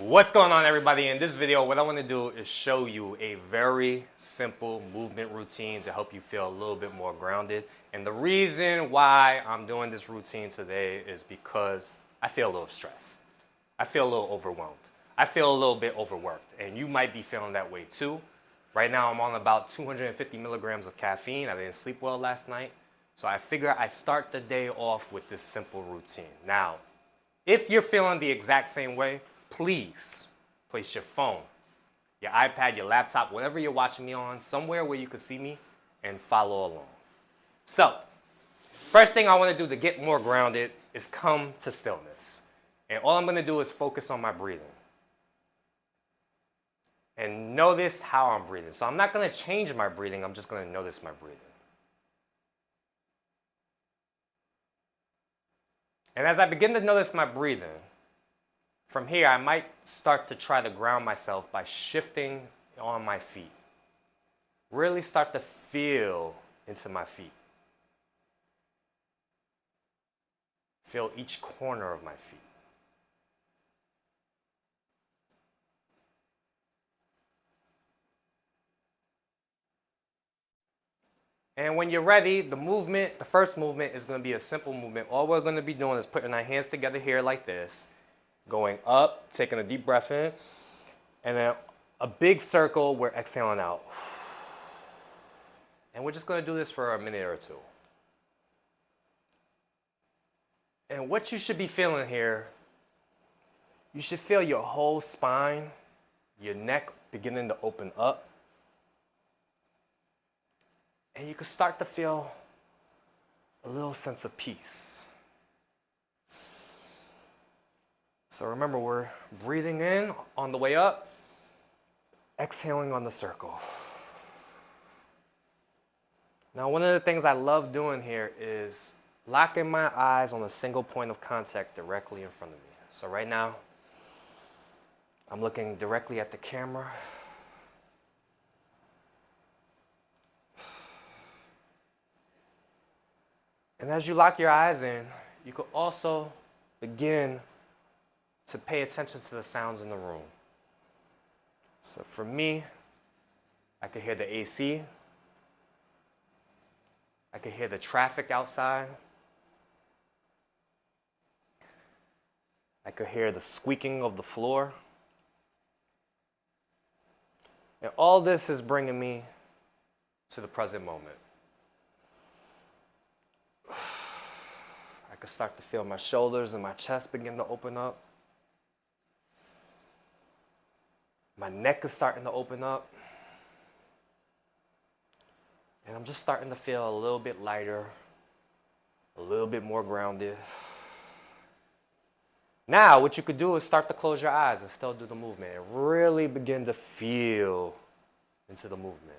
What's going on, everybody? In this video, what I want to do is show you a very simple movement routine to help you feel a little bit more grounded. And the reason why I'm doing this routine today is because I feel a little stressed. I feel a little overwhelmed. I feel a little bit overworked, and you might be feeling that way too. Right now, I'm on about 250 milligrams of caffeine. I didn't sleep well last night, so I figure I start the day off with this simple routine. Now, if you're feeling the exact same way, please place your phone, your iPad, your laptop, whatever you're watching me on, somewhere where you can see me and follow along. So, first thing I want to do to get more grounded is come to stillness. And all I'm going to do is focus on my breathing. And notice how I'm breathing. So I'm not going to change my breathing, I'm just going to notice my breathing. And as I begin to notice my breathing, from here, I might start to try to ground myself by shifting on my feet. Really start to feel into my feet. Feel each corner of my feet. And when you're ready, the first movement is going to be a simple movement. All we're going to be doing is putting our hands together here like this. Going up, taking a deep breath in, and then a big circle, we're exhaling out. And we're just going to do this for a minute or two. And what you should be feeling here, you should feel your whole spine, your neck beginning to open up. And you can start to feel a little sense of peace. So remember, we're breathing in on the way up, exhaling on the circle. Now, one of the things I love doing here is locking my eyes on a single point of contact directly in front of me. So right now, I'm looking directly at the camera. And as you lock your eyes in, you could also begin to pay attention to the sounds in the room. So for me, I could hear the AC. I could hear the traffic outside. I could hear the squeaking of the floor. And all this is bringing me to the present moment. I could start to feel my shoulders and my chest begin to open up. My neck is starting to open up. And I'm just starting to feel a little bit lighter, a little bit more grounded. Now, what you could do is start to close your eyes and still do the movement and really begin to feel into the movement.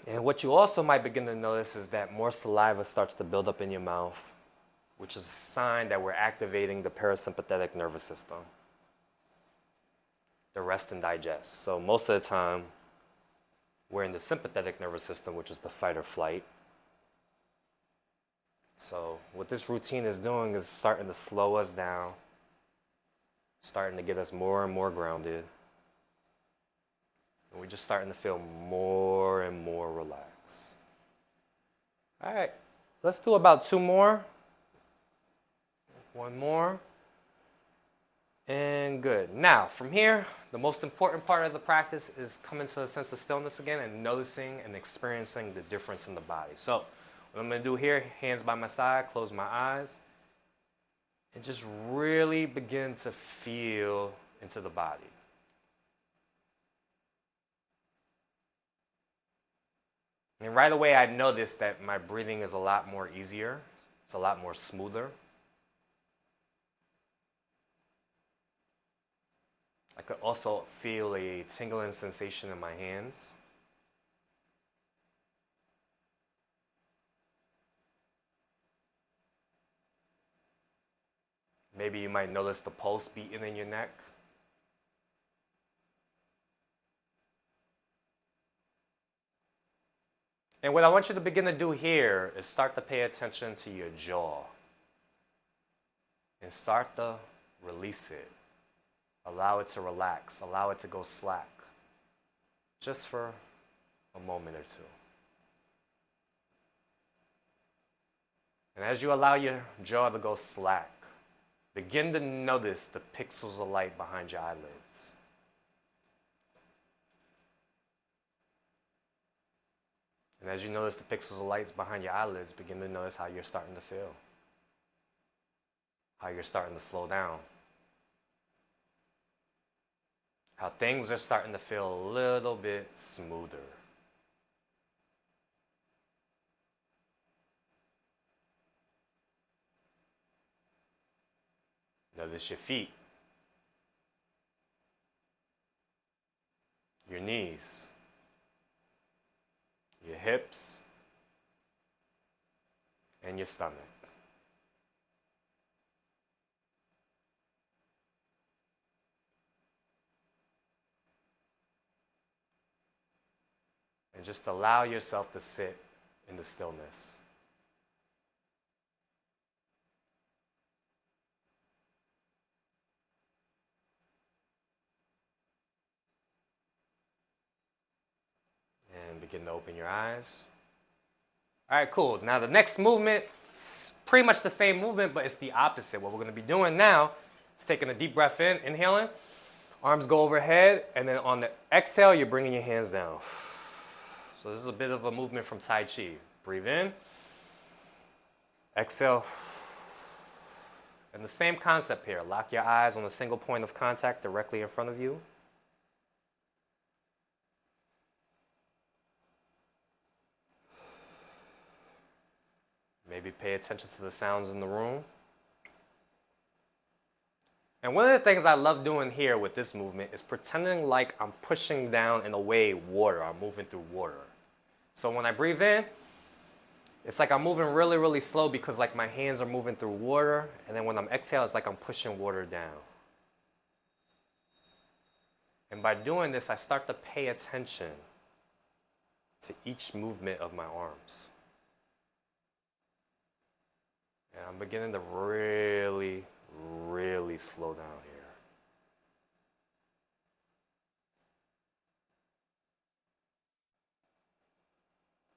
And what you also might begin to notice is that more saliva starts to build up in your mouth, which is a sign that we're activating the parasympathetic nervous system, the rest and digest. So most of the time, we're in the sympathetic nervous system, which is the fight or flight. So what this routine is doing is starting to slow us down, starting to get us more and more grounded. And we're just starting to feel more and more relaxed. All right, let's do about 2 more. 1 more. And good. Now, from here, the most important part of the practice is coming to a sense of stillness again and noticing and experiencing the difference in the body. So, what I'm going to do here, hands by my side, close my eyes, and just really begin to feel into the body. And right away, I noticed that my breathing is a lot more easier. It's a lot more smoother. I could also feel a tingling sensation in my hands. Maybe you might notice the pulse beating in your neck. And what I want you to begin to do here is start to pay attention to your jaw. And start to release it. Allow it to relax. Allow it to go slack. Just for a moment or two. And as you allow your jaw to go slack, begin to notice the pixels of light behind your eyelids. And as you notice the pixels of light behind your eyelids, begin to notice how you're starting to feel. How you're starting to slow down. How things are starting to feel a little bit smoother. Notice your feet, your knees, your hips, and your stomach. And just allow yourself to sit in the stillness. And begin to open your eyes. All right, cool. Now the next movement is pretty much the same movement, but it's the opposite. What we're going to be doing now is taking a deep breath in, inhaling. Arms go overhead, and then on the exhale, you're bringing your hands down. So this is a bit of a movement from Tai Chi. Breathe in. Exhale. And the same concept here. Lock your eyes on a single point of contact directly in front of you. Maybe pay attention to the sounds in the room. And one of the things I love doing here with this movement is pretending like I'm pushing down in a way water. I'm moving through water. So when I breathe in, it's like I'm moving really, really slow because like my hands are moving through water. And then when I'm exhaling, it's like I'm pushing water down. And by doing this, I start to pay attention to each movement of my arms. And I'm beginning to really, really slow down here.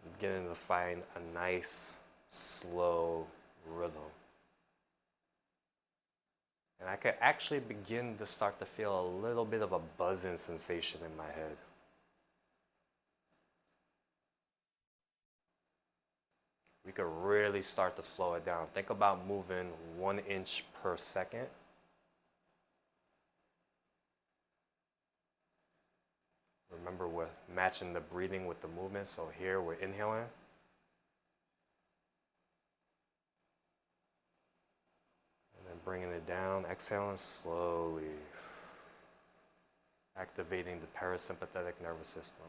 I'm beginning to find a nice, slow rhythm. And I could actually begin to start to feel a little bit of a buzzing sensation in my head. We could really start to slow it down. Think about moving 1 inch per second. Remember, we're matching the breathing with the movement. So here we're inhaling. And then bringing it down, exhaling slowly. Activating the parasympathetic nervous system.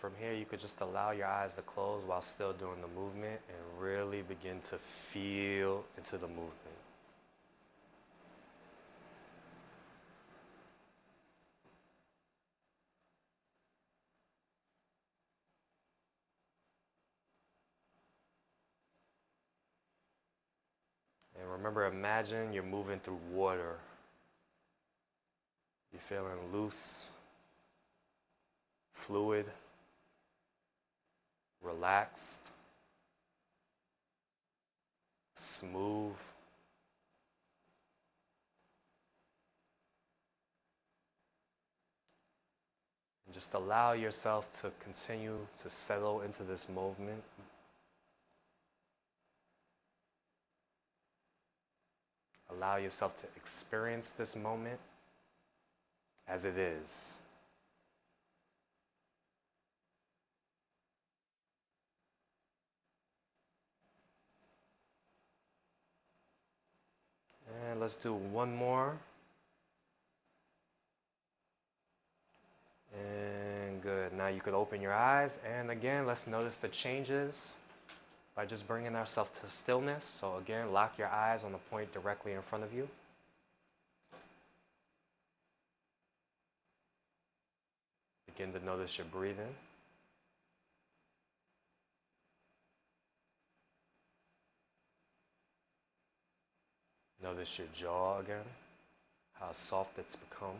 From here, you could just allow your eyes to close while still doing the movement and really begin to feel into the movement. And remember, imagine you're moving through water. You're feeling loose, fluid, relaxed, smooth. And just allow yourself to continue to settle into this movement. Allow yourself to experience this moment as it is. And let's do one more. And good. Now you could open your eyes. And again, let's notice the changes by just bringing ourselves to stillness. So again, lock your eyes on the point directly in front of you. Begin to notice your breathing. Notice your jaw again, how soft it's become.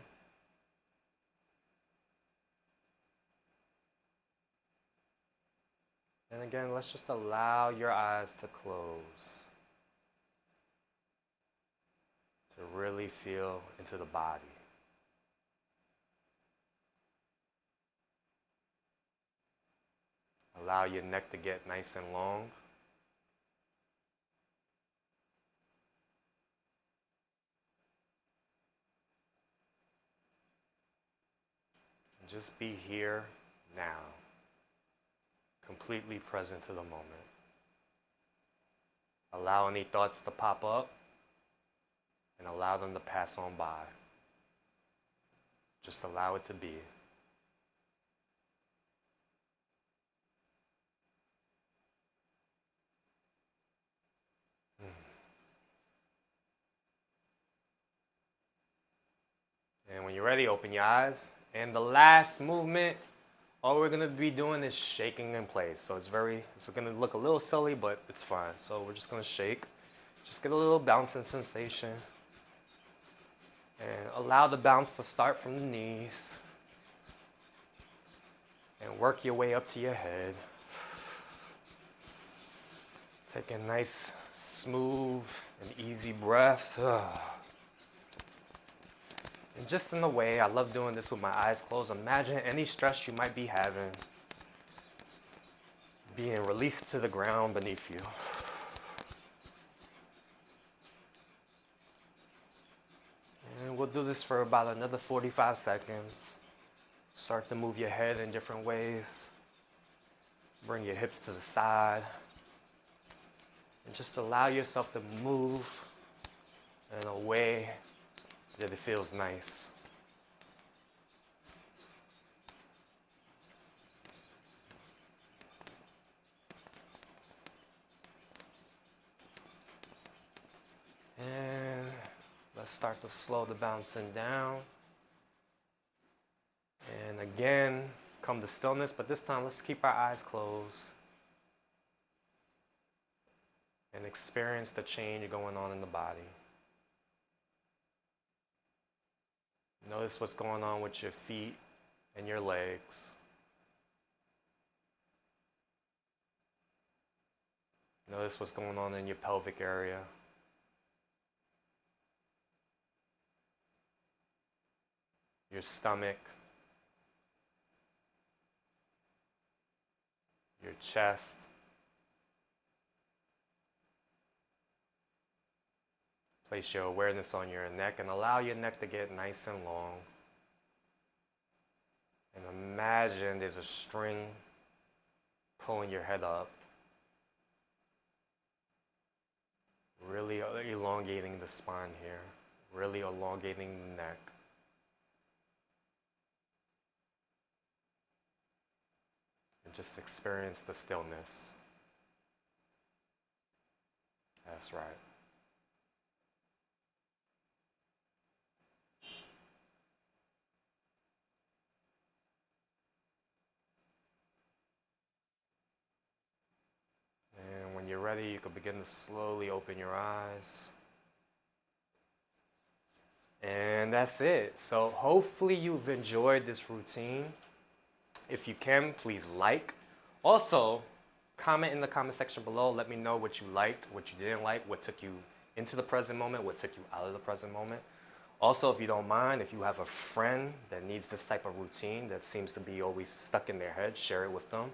And again, let's just allow your eyes to close, to really feel into the body. Allow your neck to get nice and long. And just be here now, completely present to the moment. Allow any thoughts to pop up and allow them to pass on by. Just allow it to be. And when you're ready, open your eyes. And the last movement, all we're gonna be doing is shaking in place. So it's gonna look a little silly, but it's fine. So we're just gonna shake. Just get a little bouncing sensation. And allow the bounce to start from the knees. And work your way up to your head. Take a nice, smooth, and easy breaths. And just in a way, I love doing this with my eyes closed. Imagine any stress you might be having being released to the ground beneath you. And we'll do this for about another 45 seconds. Start to move your head in different ways. Bring your hips to the side. And just allow yourself to move in a way that it feels nice. And let's start to slow the bouncing down. And again, come to stillness, but this time let's keep our eyes closed and experience the change going on in the body. Notice what's going on with your feet and your legs. Notice what's going on in your pelvic area. Your stomach. Your chest. Place your awareness on your neck and allow your neck to get nice and long. And imagine there's a string pulling your head up. Really elongating the spine here. Really elongating the neck. And just experience the stillness. That's right. When you're ready, you can begin to slowly open your eyes. And that's it. So hopefully you've enjoyed this routine. If you can, please like. Also, comment in the comment section below. Let me know what you liked, what you didn't like, what took you into the present moment, what took you out of the present moment. Also, if you don't mind, if you have a friend that needs this type of routine that seems to be always stuck in their head, share it with them.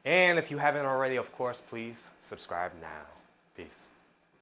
And if you haven't already, of course, please subscribe now. Peace.